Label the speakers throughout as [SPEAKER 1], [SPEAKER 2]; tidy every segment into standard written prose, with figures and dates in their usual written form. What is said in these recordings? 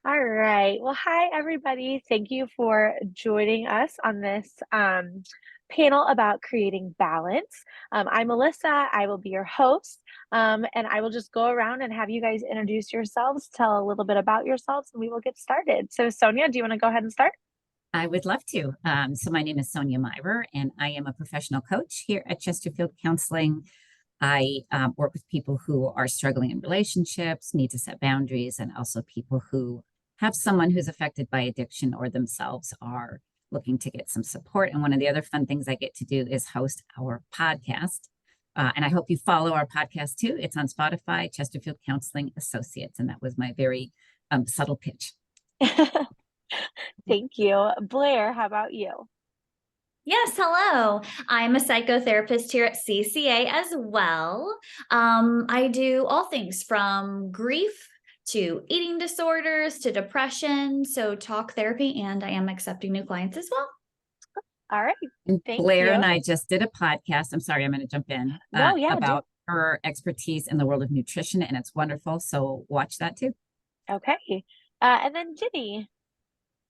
[SPEAKER 1] All right. Well, hi, everybody. Thank you for joining us on this panel about creating balance. I'm Melissa. I will be your host, and I will just go around and have you guys introduce yourselves, tell a little bit about yourselves, and we will get started. So, Sonia, do you want to go ahead and start?
[SPEAKER 2] I would love to. So my name is Sonia Myver, and I am a professional coach here at Chesterfield Counseling. I work with people who are struggling in relationships, need to set boundaries, and also people who have someone who's affected by addiction or themselves are looking to get some support. And one of the other fun things I get to do is host our podcast. And I hope you follow our podcast too. It's on Spotify, Chesterfield Counseling Associates. And that was my very subtle pitch.
[SPEAKER 1] Thank you. Blair, how about you?
[SPEAKER 3] Yes, hello. I'm a psychotherapist here at CCA as well. I do all things from grief to eating disorders to depression, so talk therapy, and I am accepting new clients as well.
[SPEAKER 1] All right.
[SPEAKER 2] And
[SPEAKER 1] Thank
[SPEAKER 2] Blair and
[SPEAKER 1] you.
[SPEAKER 2] I just did a podcast. I'm sorry, I'm going to jump in
[SPEAKER 1] No, yeah,
[SPEAKER 2] about her expertise in the world of nutrition, and it's wonderful. So watch that too.
[SPEAKER 1] okay. And then Ginny.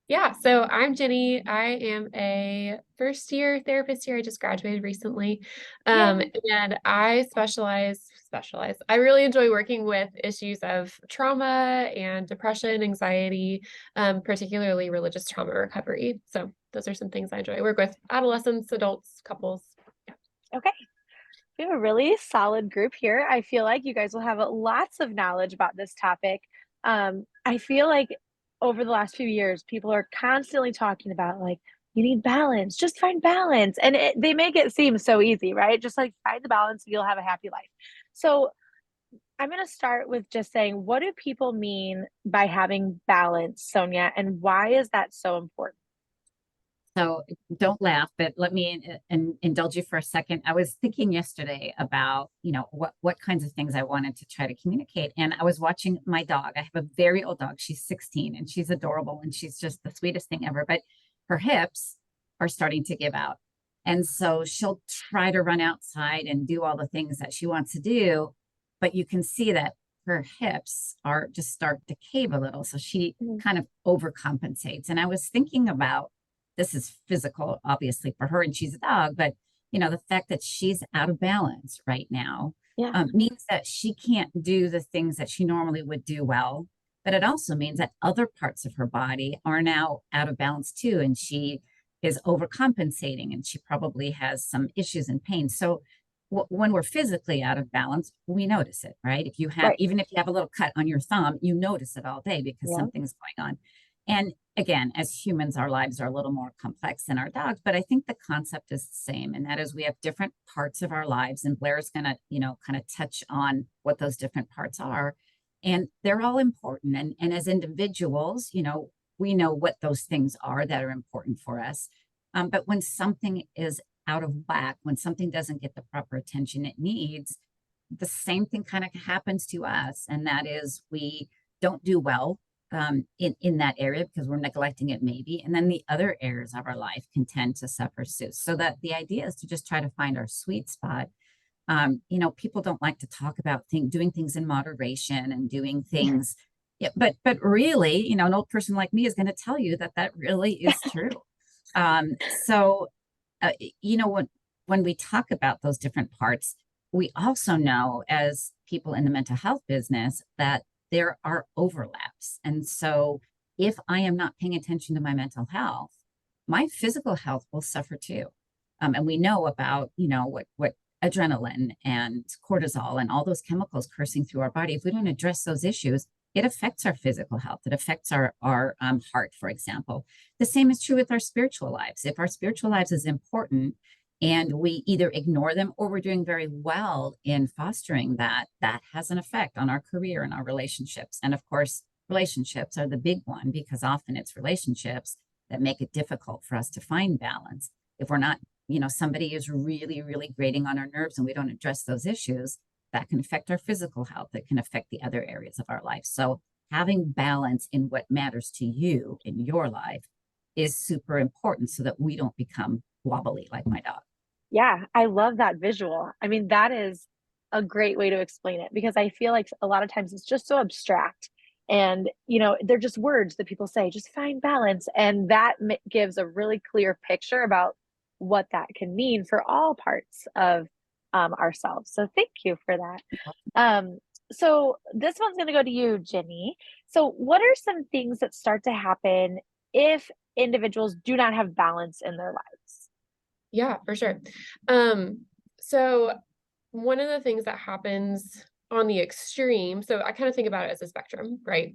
[SPEAKER 4] Yeah, so I'm Jenny. I am a first year therapist here. I just graduated recently.
[SPEAKER 1] Yay.
[SPEAKER 4] And I specialize. I really enjoy working with issues of trauma and depression, anxiety, particularly religious trauma recovery. So those are some things I enjoy. I work with adolescents, adults, couples. Yeah.
[SPEAKER 1] Okay. We have a really solid group here. I feel like you guys will have lots of knowledge about this topic. I feel like over the last few years, people are constantly talking about like, you need balance, just find balance. And they make it seem so easy, right? Just like find the balance and you'll have a happy life. So I'm going to start with just saying, what do people mean by having balance, Sonia? And why is that so important?
[SPEAKER 2] So don't laugh, but let me indulge you for a second. I was thinking yesterday about, what kinds of things I wanted to try to communicate. And I was watching my dog. I have a very old dog. She's 16 and she's adorable and she's just the sweetest thing ever. But her hips are starting to give out. And so she'll try to run outside and do all the things that she wants to do. But you can see that her hips are just start to cave a little. So she
[SPEAKER 1] Mhm.
[SPEAKER 2] kind of overcompensates. And I was thinking about this is physical, obviously, for her, and she's a dog, but the fact that she's out of balance right now
[SPEAKER 1] Yeah,
[SPEAKER 2] means that she can't do the things that she normally would do well. But it also means that other parts of her body are now out of balance too, and she is overcompensating, and she probably has some issues and pain. So when we're physically out of balance, we notice it, right? If you have,
[SPEAKER 1] right.
[SPEAKER 2] even if you have a little cut on your thumb, you notice it all day because
[SPEAKER 1] Yeah.
[SPEAKER 2] something's going on. And again, as humans, our lives are a little more complex than our dogs, but I think the concept is the same. And that is we have different parts of our lives. And Blair's going to, kind of touch on what those different parts are. And they're all important. And as individuals, we know what those things are that are important for us. But when something is out of whack, when something doesn't get the proper attention it needs, the same thing kind of happens to us. And that is we don't do well in that area because we're neglecting it maybe. And then the other areas of our life can tend to suffer too. So that the idea is to just try to find our sweet spot. People don't like to talk about doing things in moderation and doing things. Yeah, but really, an old person like me is going to tell you that that really is true. So, uh, when we talk about those different parts, we also know as people in the mental health business that there are overlaps. And so if I am not paying attention to my mental health, my physical health will suffer too. And we know about, what adrenaline and cortisol and all those chemicals coursing through our body. If we don't address those issues, it affects our physical health. It affects our heart, for example. The same is true with our spiritual lives. If our spiritual lives is important, and we either ignore them or we're doing very well in fostering that, that has an effect on our career and our relationships. And of course, relationships are the big one because often it's relationships that make it difficult for us to find balance. If we're not, somebody is really, really grating on our nerves and we don't address those issues, that can affect our physical health. It can affect the other areas of our life. So having balance in what matters to you in your life is super important so that we don't become wobbly like my dog.
[SPEAKER 1] Yeah, I love that visual. I mean, that is a great way to explain it because I feel like a lot of times it's just so abstract. And, you know, they're just words that people say, just find balance. And that gives a really clear picture about what that can mean for all parts of ourselves. So thank you for that. So this one's going to go to you, Jenny. So what are some things that start to happen if individuals do not have balance in their lives?
[SPEAKER 4] Yeah, for sure. So one of the things that happens on the extreme, so I kind of think about it as a spectrum, right?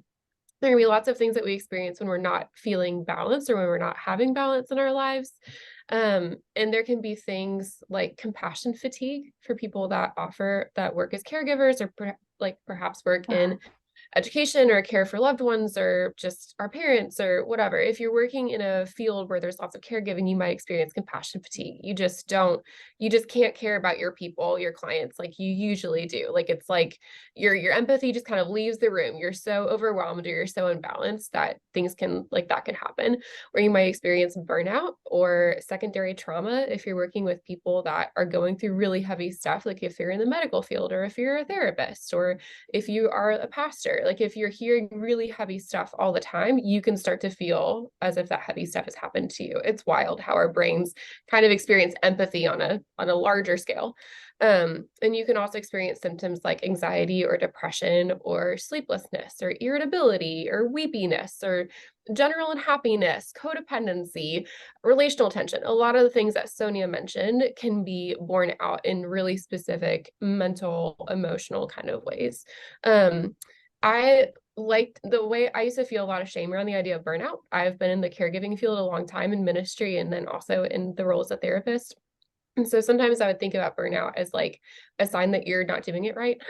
[SPEAKER 4] There are gonna be lots of things that we experience when we're not feeling balanced or when we're not having balance in our lives. And there can be things like compassion fatigue for people that work as caregivers or perhaps work in education or care for loved ones or just our parents or whatever. If you're working in a field where there's lots of caregiving, you might experience compassion fatigue. You just can't care about your people, your clients like you usually do. Like it's like your empathy just kind of leaves the room. You're so overwhelmed or you're so imbalanced that things can like that could happen. Or you might experience burnout or secondary trauma if you're working with people that are going through really heavy stuff, like if you're in the medical field or if you're a therapist or if you are a pastor. Like if you're hearing really heavy stuff all the time, you can start to feel as if that heavy stuff has happened to you. It's wild how our brains kind of experience empathy on a larger scale. And you can also experience symptoms like anxiety or depression or sleeplessness or irritability or weepiness or general unhappiness, codependency, relational tension. A lot of the things that Sonia mentioned can be borne out in really specific mental, emotional kind of ways. I liked the way I used to feel a lot of shame around the idea of burnout. I've been in the caregiving field a long time in ministry and then also in the role as a therapist. And so sometimes I would think about burnout as like a sign that you're not doing it right.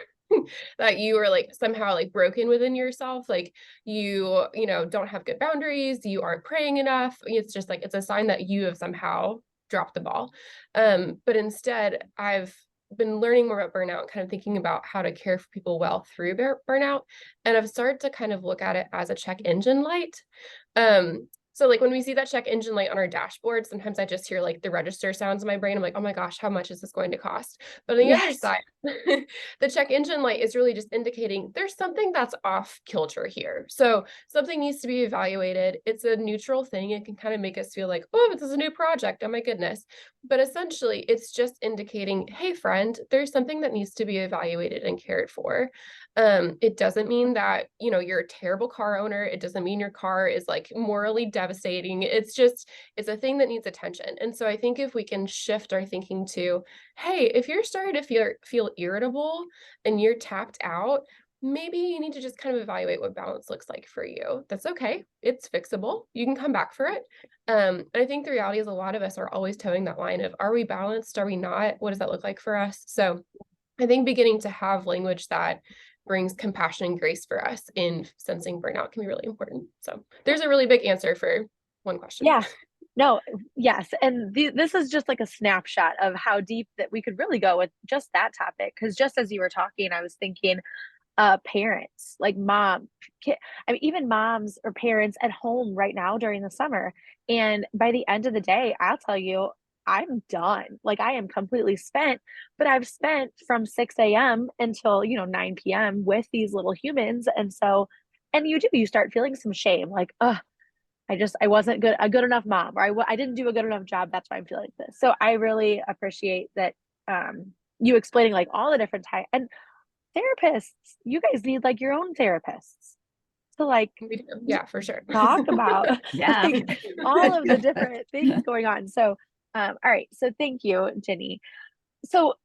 [SPEAKER 4] That you are like somehow like broken within yourself, like you know don't have good boundaries, you aren't praying enough. It's just like it's a sign that you have somehow dropped the ball. But instead I've been learning more about burnout, kind of thinking about how to care for people well through burnout, and I've started to kind of look at it as a check engine light. So like when we see that check engine light on our dashboard, sometimes I just hear like the register sounds in my brain. I'm like, oh my gosh, how much is this going to cost? But on the other
[SPEAKER 1] Yes.
[SPEAKER 4] side, the check engine light is really just indicating there's something that's off kilter here. So something needs to be evaluated. It's a neutral thing. It can kind of make us feel like, oh, this is a new project. Oh my goodness. But essentially, it's just indicating, hey, friend, there's something that needs to be evaluated and cared for. It doesn't mean that, you know, you're a terrible car owner. It doesn't mean your car is like morally devastating. It's a thing that needs attention. And so I think if we can shift our thinking to, hey, if you're starting to feel irritable and you're tapped out, maybe you need to just kind of evaluate what balance looks like for you. That's okay. It's fixable. You can come back for it. And I think the reality is a lot of us are always towing that line of, are we balanced? Are we not? What does that look like for us? So I think beginning to have language that brings compassion and grace for us in sensing burnout can be really important. So there's a really big answer for one question.
[SPEAKER 1] Yeah. No, yes. And this is just like a snapshot of how deep that we could really go with just that topic. Because just as you were talking, I was thinking parents, like I mean, even moms or parents at home right now during the summer. And by the end of the day, I'll tell you, I'm done. Like I am completely spent, but I've spent from 6 a.m. until, 9 p.m. with these little humans. And so, and you start feeling some shame, like, I wasn't a good enough mom, or I didn't do a good enough job. That's why I'm feeling this. So I really appreciate that, you explaining like all the different types. And therapists, you guys need like your own therapists to like
[SPEAKER 4] We do. Yeah, for sure.
[SPEAKER 1] talk about
[SPEAKER 2] Yeah.
[SPEAKER 1] like all of the different things going on. So, all right. So thank you, Jenny. So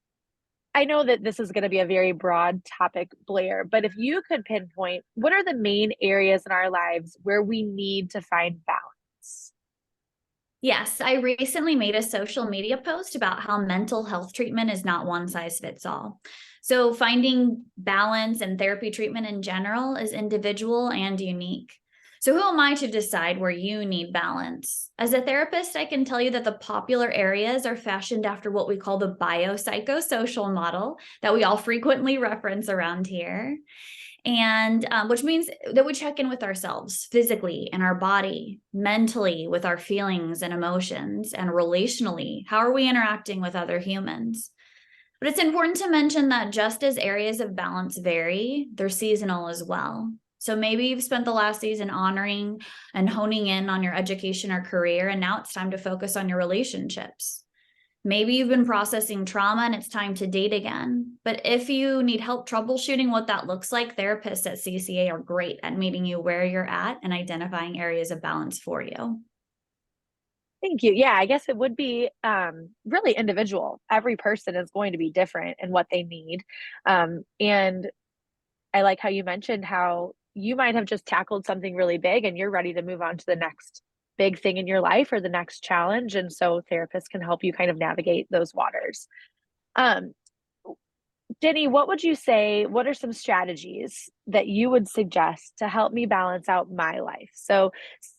[SPEAKER 1] I know that this is going to be a very broad topic, Blair, but if you could pinpoint what are the main areas in our lives where we need to find balance?
[SPEAKER 3] Yes, I recently made a social media post about how mental health treatment is not one size fits all. So finding balance and therapy treatment in general is individual and unique. So who am I to decide where you need balance? As a therapist, I can tell you that the popular areas are fashioned after what we call the biopsychosocial model that we all frequently reference around here. And which means that we check in with ourselves physically in our body, mentally with our feelings and emotions, and relationally, how are we interacting with other humans? But it's important to mention that just as areas of balance vary, they're seasonal as well. So maybe you've spent the last season honoring and honing in on your education or career, and now it's time to focus on your relationships. Maybe you've been processing trauma and it's time to date again. But if you need help troubleshooting what that looks like, therapists at CCA are great at meeting you where you're at and identifying areas of balance for you.
[SPEAKER 1] Thank you. Yeah, I guess it would be really individual. Every person is going to be different in what they need. And I like how you mentioned how you might have just tackled something really big and you're ready to move on to the next big thing in your life or the next challenge. And so therapists can help you kind of navigate those waters. Um, Jenny, what would you say? What are some strategies that you would suggest to help me balance out my life? So,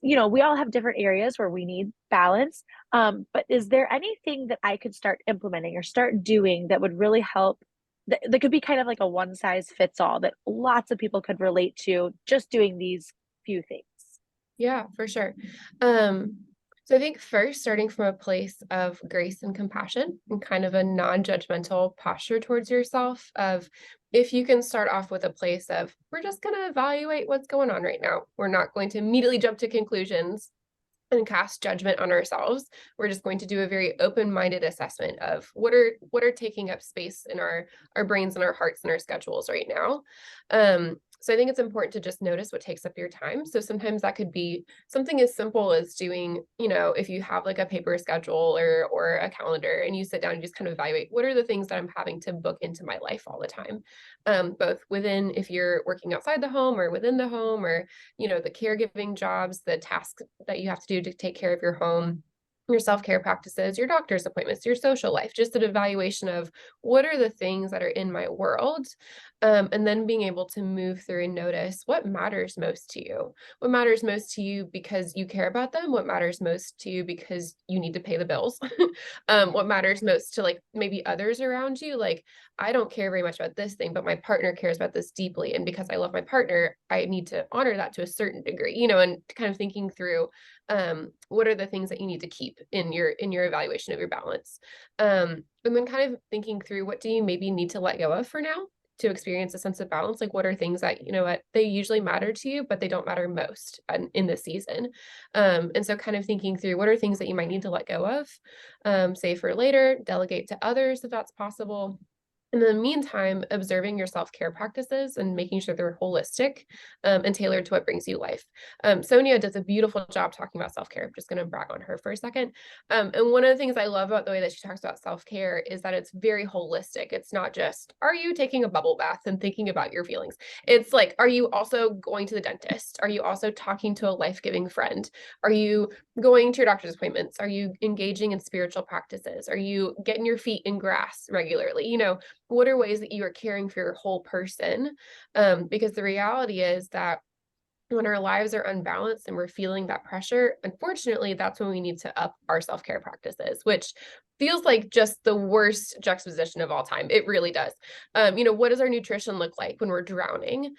[SPEAKER 1] we all have different areas where we need balance. But is there anything that I could start implementing or start doing that would really help? That could be kind of like a one size fits all that lots of people could relate to just doing these few things.
[SPEAKER 4] Yeah, for sure. So I think first starting from a place of grace and compassion and kind of a non-judgmental posture towards yourself of if you can start off with a place of we're just going to evaluate what's going on right now. We're not going to immediately jump to conclusions and cast judgment on ourselves. We're just going to do a very open-minded assessment of what are taking up space in our brains and our hearts and our schedules right now. So I think it's important to just notice what takes up your time. So sometimes that could be something as simple as doing, if you have like a paper schedule or a calendar and you sit down and just kind of evaluate what are the things that I'm having to book into my life all the time, both within if you're working outside the home or within the home or the caregiving jobs, the tasks that you have to do to take care of your home, your self-care practices, your doctor's appointments, your social life, just an evaluation of what are the things that are in my world. And then being able to move through and notice what matters most to you. What matters most to you because you care about them? What matters most to you because you need to pay the bills? What matters most to like maybe others around you? Like, I don't care very much about this thing, but my partner cares about this deeply. And because I love my partner, I need to honor that to a certain degree, and kind of thinking through what are the things that you need to keep in your evaluation of your balance. And then kind of thinking through what do you maybe need to let go of for now to experience a sense of balance. Like what are things that, what they usually matter to you, but they don't matter most in this season. And so kind of thinking through what are things that you might need to let go of, save for later, delegate to others if that's possible. In the meantime, observing your self-care practices and making sure they're holistic and tailored to what brings you life. Sonia does a beautiful job talking about self-care. I'm just going to brag on her for a second. And one of the things I love about the way that she talks about self-care is that it's very holistic. It's not just, are you taking a bubble bath and thinking about your feelings? It's like, are you also going to the dentist? Are you also talking to a life-giving friend? Are you going to your doctor's appointments? Are you engaging in spiritual practices? Are you getting your feet in grass regularly? What are ways that you are caring for your whole person? Because the reality is that when our lives are unbalanced and we're feeling that pressure, unfortunately, that's when we need to up our self-care practices, which feels like just the worst juxtaposition of all time. It really does. What does our nutrition look like when we're drowning?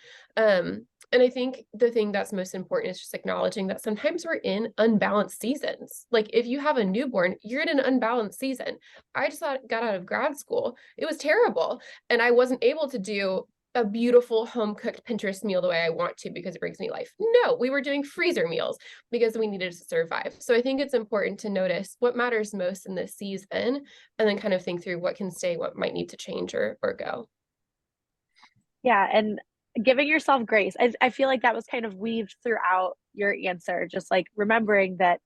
[SPEAKER 4] And I think the thing that's most important is just acknowledging that sometimes we're in unbalanced seasons. Like if you have a newborn, you're in an unbalanced season. I just got out of grad school. It was terrible. And I wasn't able to do a beautiful home cooked Pinterest meal the way I want to because it brings me life. No, we were doing freezer meals because we needed to survive. So I think it's important to notice what matters most in this season and then kind of think through what can stay, what might need to change or go.
[SPEAKER 1] Yeah. And giving yourself grace. I feel like that was kind of weaved throughout your answer, just like remembering that,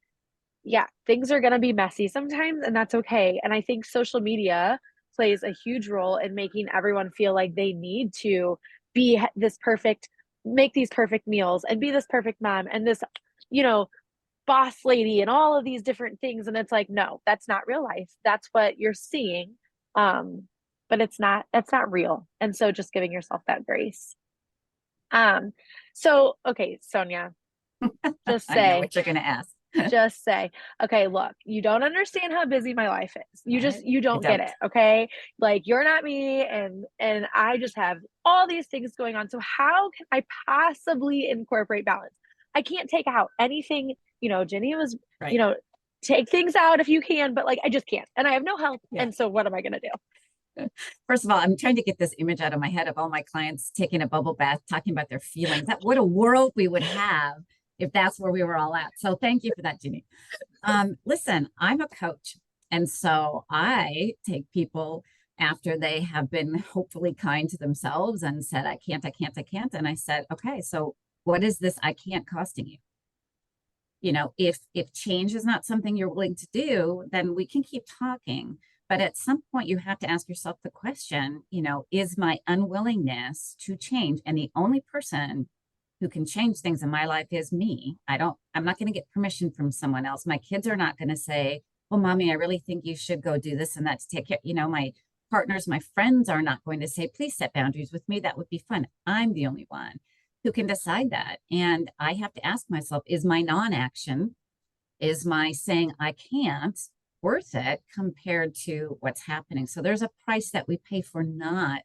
[SPEAKER 1] yeah, things are going to be messy sometimes, and that's okay. And I think social media plays a huge role in making everyone feel like they need to be this perfect, make these perfect meals and be this perfect mom and this, you know, boss lady and all of these different things. And it's like, no, that's not real life. That's what you're seeing. But that's not real. And so just giving yourself that grace. Um, so okay, Sonia, just
[SPEAKER 2] I know
[SPEAKER 1] say,
[SPEAKER 2] what you're going to ask.
[SPEAKER 1] just say, okay, look, you don't understand how busy my life is. You
[SPEAKER 2] I
[SPEAKER 1] don't get
[SPEAKER 2] don't.
[SPEAKER 1] it. Okay. Like you're not me. And I just have all these things going on. So how can I possibly incorporate balance? I can't take out anything, Jenny was,
[SPEAKER 2] Right.
[SPEAKER 1] take things out if you can, but like, I just can't. And I have no help.
[SPEAKER 2] Yeah.
[SPEAKER 1] And so what am I going to do?
[SPEAKER 2] First of all, I'm trying to get this image out of my head of all my clients taking a bubble bath, talking about their feelings. That what a world we would have if that's where we were all at. So thank you for that, Ginny. Listen, I'm a coach. And so I take people after they have been hopefully kind to themselves and said, I can't, I can't, I can't. And I said, okay, so what is this I can't costing you? You know, if change is not something you're willing to do, then we can keep talking. But at some point you have to ask yourself the question, you know, is my unwillingness to change? And the only person who can change things in my life is me. I'm not going to get permission from someone else. My kids are not going to say, well, mommy, I really think you should go do this and that to take care. You know, my partners, my friends are not going to say, please set boundaries with me. That would be fun. I'm the only one who can decide that. And I have to ask myself, is my non-action, is my saying I can't worth it compared to what's happening? So there's a price that we pay for not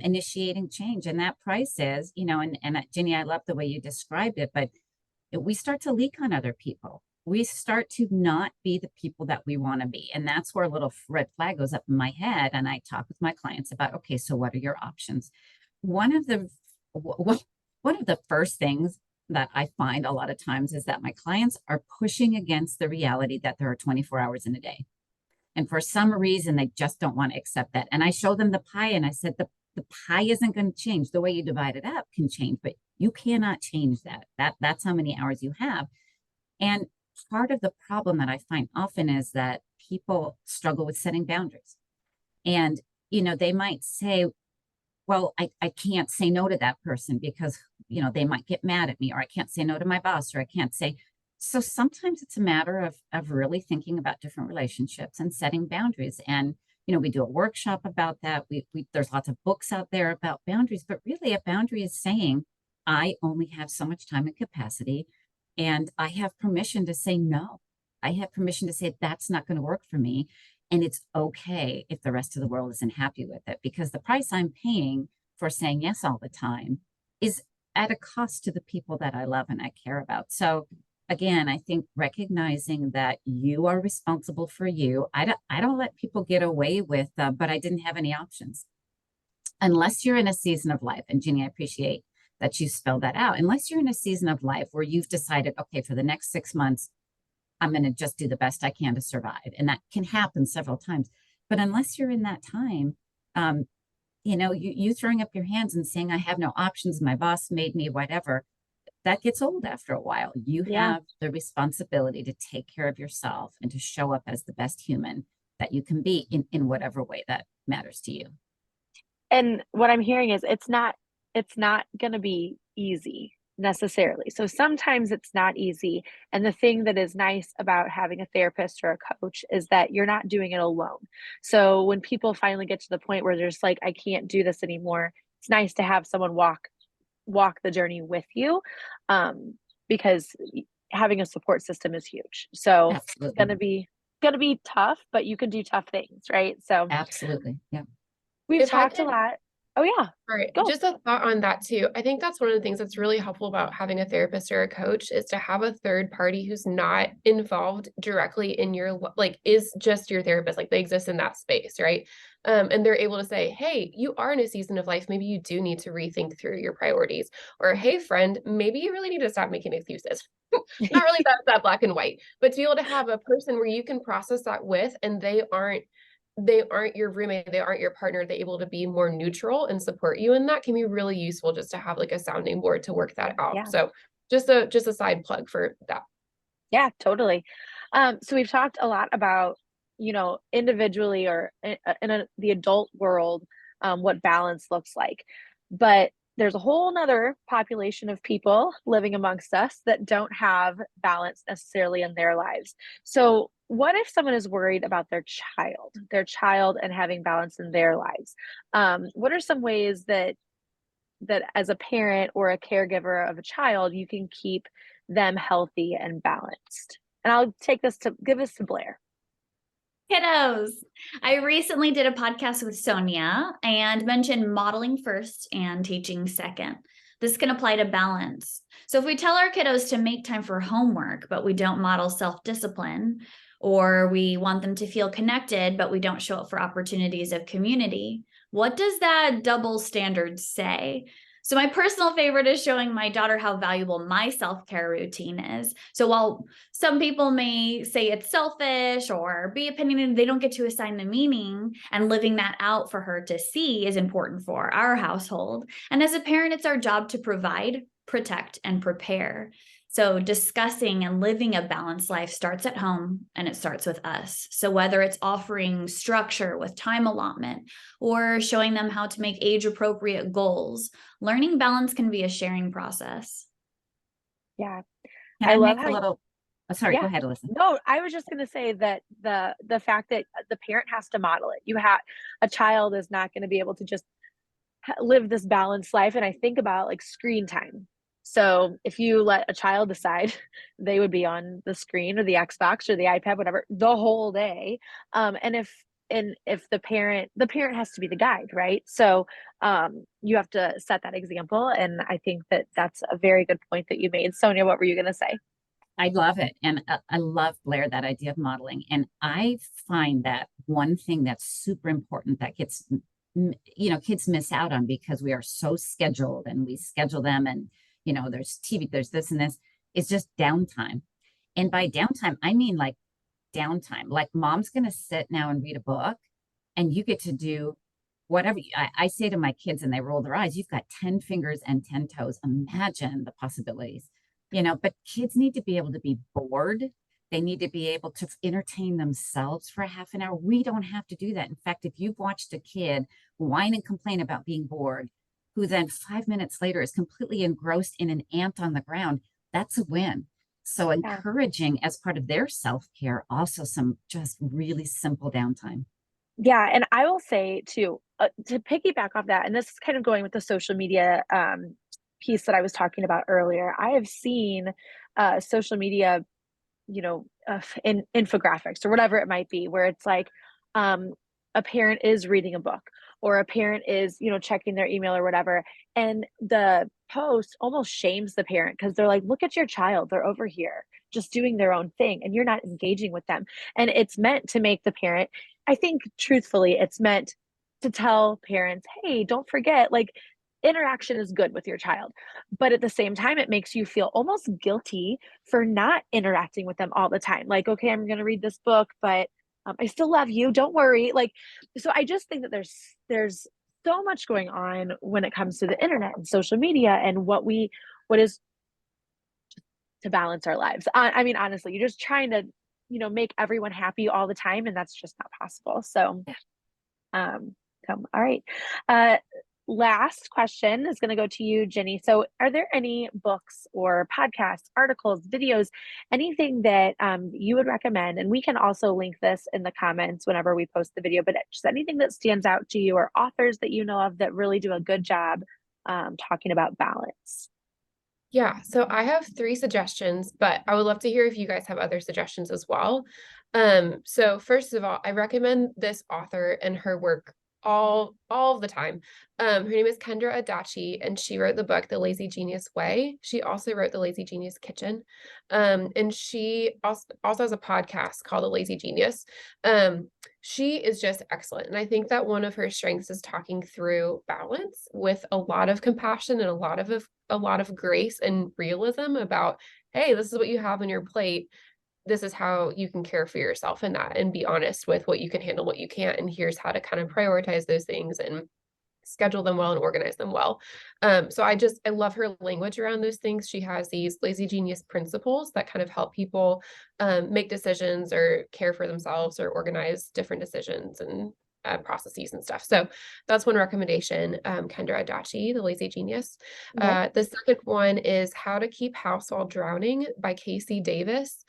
[SPEAKER 2] initiating change. And that price is, you know, and Ginny, I love the way you described it, but we start to leak on other people. We start to not be the people that we want to be. And that's where a little red flag goes up in my head. And I talk with my clients about, okay, so what are your options? One of the first things that I find a lot of times is that my clients are pushing against the reality that there are 24 hours in a day. And for some reason, they just don't want to accept that. And I show them the pie and I said, the pie isn't going to change. The way you divide it up can change, but you cannot change that. That's how many hours you have. And part of the problem that I find often is that people struggle with setting boundaries. And, you know, they might say, well, I can't say no to that person because, you know, they might get mad at me, or I can't say no to my boss, or I can't say. So sometimes it's a matter of really thinking about different relationships and setting boundaries. And, you know, we do a workshop about that. There's lots of books out there about boundaries, but really a boundary is saying, I only have so much time and capacity, and I have permission to say no. I have permission to say that's not going to work for me. And it's okay if the rest of the world isn't happy with it, because the price I'm paying for saying yes all the time is at a cost to the people that I love and I care about. So again, I think recognizing that you are responsible for you. I don't let people get away with, but I didn't have any options. Unless you're in a season of life, and Ginny, I appreciate that you spelled that out. Unless you're in a season of life where you've decided, okay, for the next 6 months, I'm going to just do the best I can to survive. And that can happen several times. But unless you're in that time, you know, you throwing up your hands and saying, I have no options, my boss made me whatever, that gets old after a while. You have the responsibility to take care of yourself and to show up as the best human that you can be in whatever way that matters to you.
[SPEAKER 1] And what I'm hearing is it's not going to be easy necessarily. So sometimes it's not easy. And the thing that is nice about having a therapist or a coach is that you're not doing it alone. So when people finally get to the point where they're just like, I can't do this anymore, it's nice to have someone walk the journey with you, because having a support system is huge. So
[SPEAKER 2] Absolutely.
[SPEAKER 1] it's gonna be tough, but you can do tough things, right? So
[SPEAKER 2] Absolutely. Yeah.
[SPEAKER 1] we've
[SPEAKER 4] If I
[SPEAKER 1] talked a
[SPEAKER 4] could,
[SPEAKER 1] lot. Oh yeah,
[SPEAKER 4] all right,
[SPEAKER 1] go.
[SPEAKER 4] just a thought on that too. I think that's one of the things that's really helpful about having a therapist or a coach is to have a third party who's not involved directly in your, like, is just your therapist, like they exist in that space, right? And they're able to say, hey, you are in a season of life, maybe you do need to rethink through your priorities. Or, hey, friend, maybe you really need to stop making excuses. Not really that black and white, but to be able to have a person where you can process that with, and they aren't your roommate, they aren't your partner, they're able to be more neutral and support you, and that can be really useful just to have like a sounding board to work that out.
[SPEAKER 1] Yeah.
[SPEAKER 4] So just a side plug for that.
[SPEAKER 1] Yeah, totally. So we've talked a lot about, you know, individually or the adult world, what balance looks like. But there's a whole nother population of people living amongst us that don't have balance necessarily in their lives. So what if someone is worried about their child and having balance in their lives? What are some ways that as a parent or a caregiver of a child, you can keep them healthy and balanced? And I'll give this to Blair.
[SPEAKER 3] Kiddos. I recently did a podcast with Sonia and mentioned modeling first and teaching second. This can apply to balance. So if we tell our kiddos to make time for homework, but we don't model self-discipline, or we want them to feel connected, but we don't show up for opportunities of community. What does that double standard say? So my personal favorite is showing my daughter how valuable my self-care routine is. So while some people may say it's selfish or be opinionated, they don't get to assign the meaning, and living that out for her to see is important for our household. And as a parent, it's our job to provide, protect, and prepare. So discussing and living a balanced life starts at home, and it starts with us. So whether it's offering structure with time allotment or showing them how to make age appropriate goals, learning balance can be a sharing process.
[SPEAKER 1] Yeah.
[SPEAKER 2] Can
[SPEAKER 1] I
[SPEAKER 2] I
[SPEAKER 1] love
[SPEAKER 2] make
[SPEAKER 1] how,
[SPEAKER 2] a little, oh, sorry,
[SPEAKER 1] yeah.
[SPEAKER 2] go ahead, Alyssa.
[SPEAKER 1] No, I was just going to say that the fact that the parent has to model it. A child is not going to be able to just live this balanced life. And I think about like screen time. So if you let a child decide, they would be on the screen or the Xbox or the iPad, whatever, the whole day. And if the parent has to be the guide, right? So you have to set that example. And I think that that's a very good point that you made. Sonia, what were you going to say?
[SPEAKER 2] I love it. And I love, Blair, that idea of modeling. And I find that one thing that's super important that gets, kids miss out on because we are so scheduled and we schedule them and, there's TV, there's this and this, is just downtime. And by downtime, I mean like downtime. Like mom's going to sit now and read a book and you get to do whatever. I say to my kids and they roll their eyes, you've got 10 fingers and 10 toes. Imagine the possibilities. But kids need to be able to be bored. They need to be able to entertain themselves for a half an hour. We don't have to do that. In fact, if you've watched a kid whine and complain about being bored, who then 5 minutes later is completely engrossed in an ant on the ground, that's a win. So
[SPEAKER 1] Yeah.
[SPEAKER 2] encouraging as part of their self-care, also some just really simple downtime.
[SPEAKER 1] Yeah, and I will say too, to piggyback off that, and this is kind of going with the social media piece that I was talking about earlier. I have seen social media, in infographics or whatever it might be, where it's like um, a parent is reading a book or a parent is, checking their email or whatever, and the post almost shames the parent because they're like, "Look at your child; they're over here just doing their own thing, and you're not engaging with them." And it's meant to make the parent. I think, truthfully, it's meant to tell parents, "Hey, don't forget, like." Interaction is good with your child, but at the same time it makes you feel almost guilty for not interacting with them all the time. Like, okay, I'm going to read this book, but I still love you. Don't worry. Like, so I just think that there's so much going on when it comes to the internet and social media and what is to balance our lives. I mean, honestly, you're just trying to, make everyone happy all the time, and that's just not possible. Um, all right. Uh, Last question is going to go to you, Jenny. So, are there any books or podcasts, articles, videos, anything that you would recommend? And we can also link this in the comments whenever we post the video, but just anything that stands out to you or authors that you know of that really do a good job talking about balance.
[SPEAKER 4] Yeah, so I have 3 suggestions, but I would love to hear if you guys have other suggestions as well. So first of all, I recommend this author and her work all the time. Her name is Kendra Adachi, and she wrote the book The Lazy Genius Way. She also wrote The Lazy Genius Kitchen. And she also has a podcast called The Lazy Genius. She is just excellent. And I think that one of her strengths is talking through balance with a lot of compassion and a lot of grace and realism about, hey, this is what you have on your plate. This is how you can care for yourself in that and be honest with what you can handle, what you can't. And here's how to kind of prioritize those things and schedule them well and organize them well. So I love her language around those things. She has these lazy genius principles that kind of help people make decisions or care for themselves or organize different decisions and processes and stuff. So that's one recommendation. Kendra Adachi, The Lazy Genius.
[SPEAKER 1] Yep.
[SPEAKER 4] The second one is How to Keep House While Drowning by Casey Davis.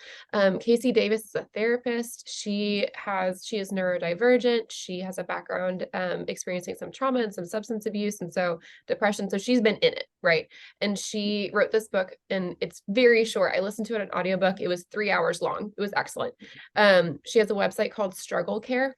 [SPEAKER 4] Casey Davis is a therapist. She is neurodivergent. She has a background experiencing some trauma and some substance abuse and so depression. So she's been in it, right? And she wrote this book and it's very short. I listened to it on audiobook. It was 3 hours long. It was excellent. She has a website called Struggle Care.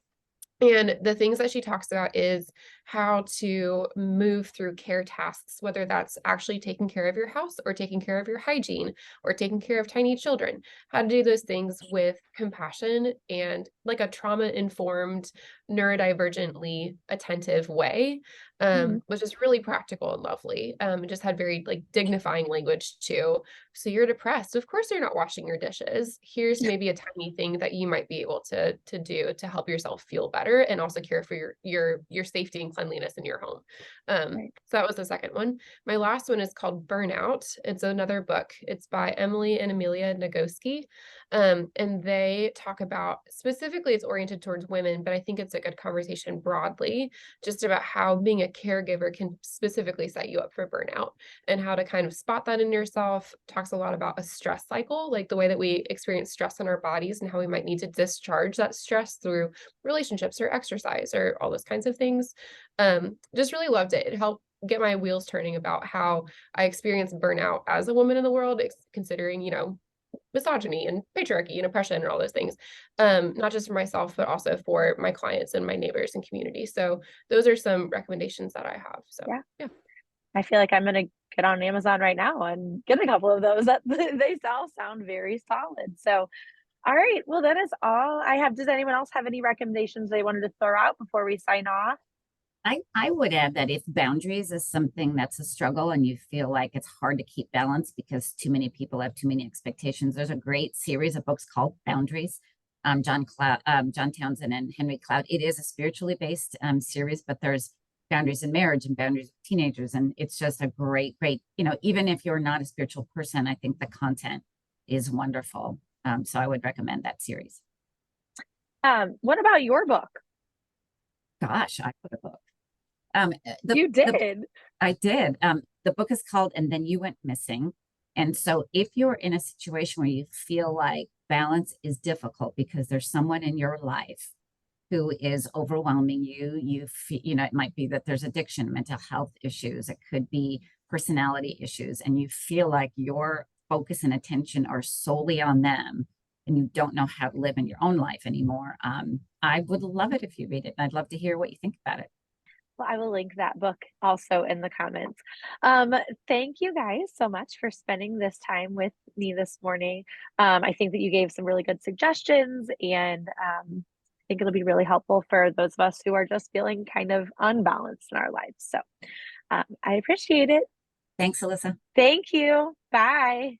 [SPEAKER 4] And the things that she talks about is how to move through care tasks, whether that's actually taking care of your house or taking care of your hygiene or taking care of tiny children, how to do those things with compassion and like a trauma-informed, neurodivergently attentive way,
[SPEAKER 1] Mhm.
[SPEAKER 4] which is really practical and lovely. It just had very like dignifying language too. So you're depressed. Of course you're not washing your dishes. Here's maybe a tiny thing that you might be able to do to help yourself feel better and also care for your safety and cleanliness in your home.
[SPEAKER 1] Right.
[SPEAKER 4] So that was the second one. My last one is called Burnout. It's another book. It's by Emily and Amelia Nagoski. And they talk about, specifically it's oriented towards women, but I think it's a good conversation broadly, just about how being a caregiver can specifically set you up for burnout and how to kind of spot that in yourself. Talks a lot about a stress cycle, like the way that we experience stress in our bodies and how we might need to discharge that stress through relationships or exercise or all those kinds of things. Just really loved it. It helped get my wheels turning about how I experience burnout as a woman in the world, considering, misogyny and patriarchy and oppression and all those things, not just for myself, but also for my clients and my neighbors and community. So those are some recommendations that I have. So
[SPEAKER 1] Yeah.
[SPEAKER 4] yeah.
[SPEAKER 1] I feel like I'm gonna get on Amazon right now and get a couple of those. That they all sound very solid. So, all right. Well, that is all I have. Does anyone else have any recommendations they wanted to throw out before we sign off?
[SPEAKER 2] I would add that if boundaries is something that's a struggle and you feel like it's hard to keep balance because too many people have too many expectations, there's a great series of books called Boundaries. John Townsend and Henry Cloud. It is a spiritually based series, but there's boundaries in marriage and boundaries with teenagers, and it's just a great. Even if you're not a spiritual person, I think the content is wonderful. So I would recommend that series.
[SPEAKER 1] What about your book?
[SPEAKER 2] Gosh, I put a book.
[SPEAKER 1] You did.
[SPEAKER 2] I did. The book is called And Then You Went Missing. And so if you're in a situation where you feel like balance is difficult because there's someone in your life who is overwhelming it might be that there's addiction, mental health issues, it could be personality issues, and you feel like your focus and attention are solely on them and you don't know how to live in your own life anymore. I would love it if you read it. And I'd love to hear what you think about it.
[SPEAKER 1] Well, I will link that book also in the comments. Thank you guys so much for spending this time with me this morning. I think that you gave some really good suggestions, and I think it'll be really helpful for those of us who are just feeling kind of unbalanced in our lives. So I appreciate it.
[SPEAKER 2] Thanks, Alyssa.
[SPEAKER 1] Thank you. Bye.